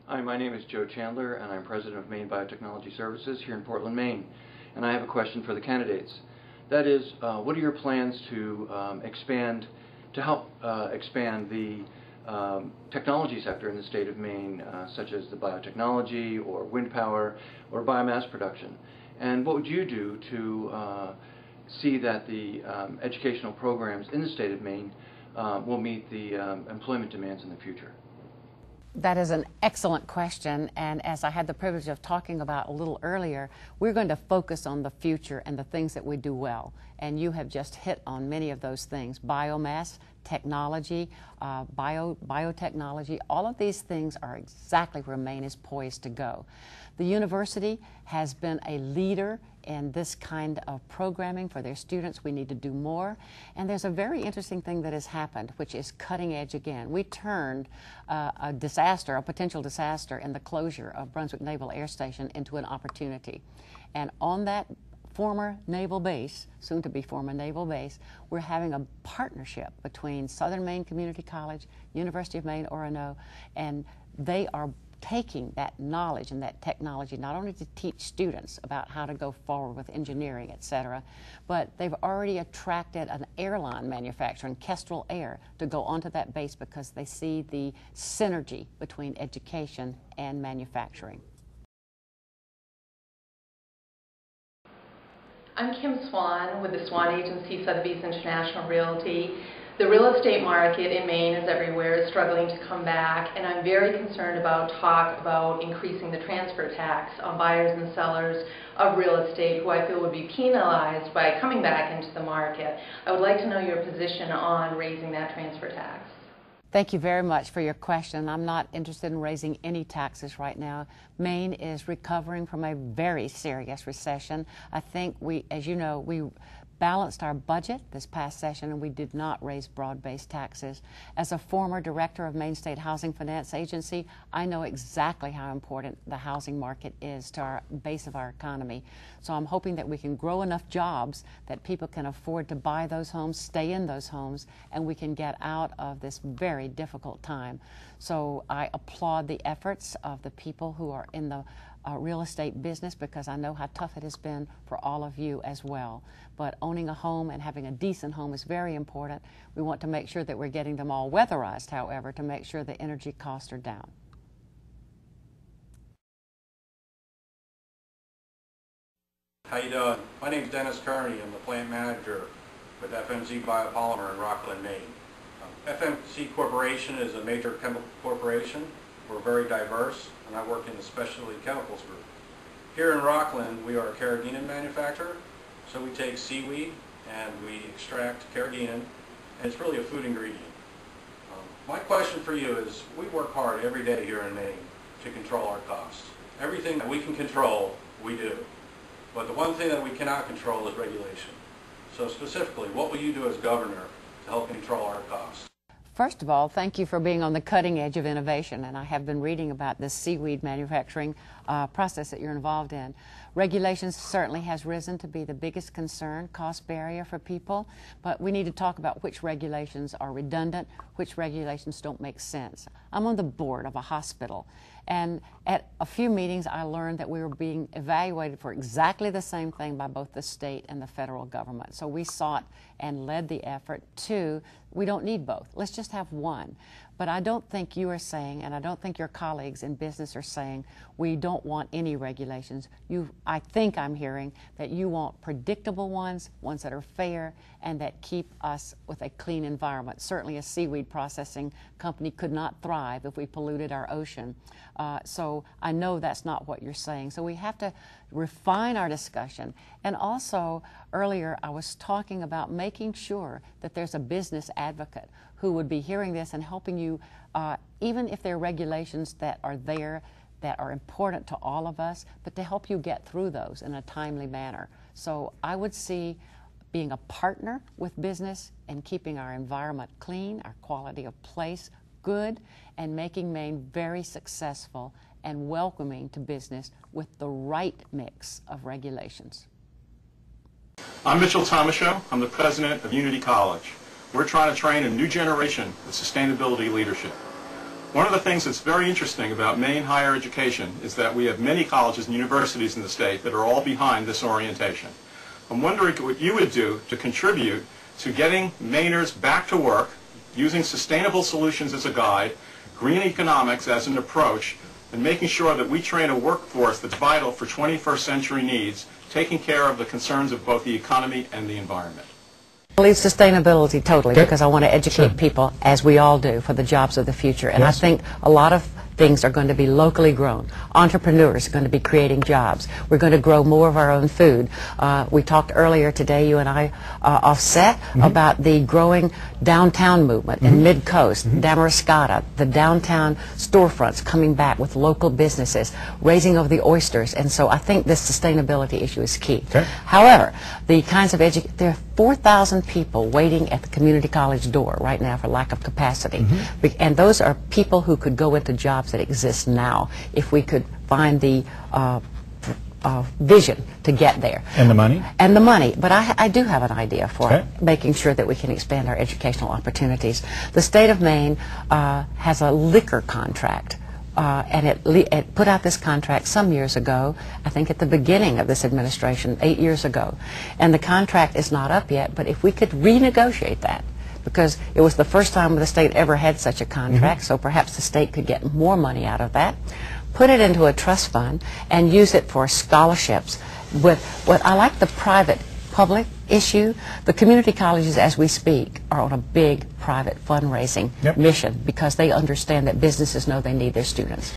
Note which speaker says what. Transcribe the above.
Speaker 1: Hi, my name is Joe Chandler, and I'm president of Maine Biotechnology Services here in Portland, Maine. And I have a question for the candidates. That is, what are your plans to help expand the technology sector in the state of Maine, such as the biotechnology or wind power or biomass production? And what would you do to see that the educational programs in the state of Maine will meet the employment demands in the future?
Speaker 2: That is an excellent question, and as I had the privilege of talking about a little earlier, we're going to focus on the future and the things that we do well. And you have just hit on many of those things: biomass, technology, biotechnology. All of these things are exactly where Maine is poised to go. The university has been a leader in this kind of programming for their students. We need to do more. And there's a very interesting thing that has happened, which is cutting edge again. We turned a potential disaster in the closure of Brunswick Naval Air Station into an opportunity. And on that former naval base, soon to be former naval base, we're having a partnership between Southern Maine Community College, University of Maine, Orono, and they are taking that knowledge and that technology not only to teach students about how to go forward with engineering, etc., but they've already attracted an airline manufacturer, Kestrel Air, to go onto that base because they see the synergy between education and manufacturing.
Speaker 3: I'm Kim Swan with the Swan Agency, Sotheby's International Realty. The real estate market in Maine, as everywhere, is struggling to come back, and I'm very concerned about talk about increasing the transfer tax on buyers and sellers of real estate who I feel would be penalized by coming back into the market. I would like to know your position on raising that transfer tax.
Speaker 2: Thank you very much for your question. I'm not interested in raising any taxes right now. Maine is recovering from a very serious recession. I think as you know, we balanced our budget this past session and we did not raise broad-based taxes. As a former director of Maine State Housing Finance Agency, I know exactly how important the housing market is to our base of our economy. So I'm hoping that we can grow enough jobs that people can afford to buy those homes, stay in those homes, and we can get out of this very difficult time. So I applaud the efforts of the people who are in the real estate business, because I know how tough it has been for all of you as well. But owning a home and having a decent home is very important. We want to make sure that we're getting them all weatherized, however, to make sure the energy costs are down.
Speaker 4: How you doing? My name is Dennis Kearney. I'm the plant manager with FMC Biopolymer in Rockland, Maine. FMC Corporation is a major chemical corporation. We're very diverse, and I work in the specialty chemicals group. Here in Rockland, we are a carrageenan manufacturer, so we take seaweed and we extract carrageenan, and it's really a food ingredient. My question for you is, we work hard every day here in Maine to control our costs. Everything that we can control, we do. But the one thing that we cannot control is regulation. So specifically, what will you do as governor to help control our costs?
Speaker 2: First of all, thank you for being on the cutting edge of innovation, and I have been reading about this seaweed manufacturing process that you're involved in. Regulations certainly has risen to be the biggest concern, cost barrier for people, but we need to talk about which regulations are redundant, which regulations don't make sense. I'm on the board of a hospital, and at a few meetings I learned that we were being evaluated for exactly the same thing by both the state and the federal government. So we sought and led the effort to, we don't need both, let's just have one. But I don't think you are saying, and I don't think your colleagues in business are saying, we don't want any regulations. I think I'm hearing that you want predictable ones that are fair, and that keep us with a clean environment. Certainly a seaweed processing company could not thrive if we polluted our ocean. So I know that's not what you're saying. So we have to refine our discussion. And also, earlier I was talking about making sure that there's a business advocate who would be hearing this and helping you, even if there are regulations that are there that are important to all of us, but to help you get through those in a timely manner. So I would see being a partner with business and keeping our environment clean, our quality of place good, and making Maine very successful and welcoming to business with the right mix of regulations.
Speaker 5: I'm Mitchell Tomashow. I'm the president of Unity College. We're trying to train a new generation of sustainability leadership. One of the things that's very interesting about Maine higher education is that we have many colleges and universities in the state that are all behind this orientation. I'm wondering what you would do to contribute to getting Mainers back to work, using sustainable solutions as a guide, green economics as an approach, and making sure that we train a workforce that's vital for 21st century needs, taking care of the concerns of both the economy and the environment.
Speaker 2: I believe sustainability totally, because I want to educate people, as we all do, for the jobs of the future. And I think a lot of things are going to be locally grown. Entrepreneurs are going to be creating jobs. We're going to grow more of our own food. We talked earlier today, you and I, offset, about the growing downtown movement in Mid-Coast, Damariscotta, the downtown storefronts coming back with local businesses, raising of the oysters. And so I think this sustainability issue is key. However, the kinds of there are 4,000 people waiting at the community college door right now for lack of capacity. And those are people who could go into jobs that exist now if we could find the vision to get there.
Speaker 6: And the money?
Speaker 2: And the money. But I do have an idea for making sure that we can expand our educational opportunities. The state of Maine has a liquor contract. And it put out this contract some years ago, I think at the beginning of this administration, 8 years ago. And the contract is not up yet, but if we could renegotiate that, because it was the first time the state ever had such a contract, so perhaps the state could get more money out of that, put it into a trust fund, and use it for scholarships. With what I like the private-public issue, the community colleges, as we speak, are on a big private fundraising mission because they understand that businesses know they need their students.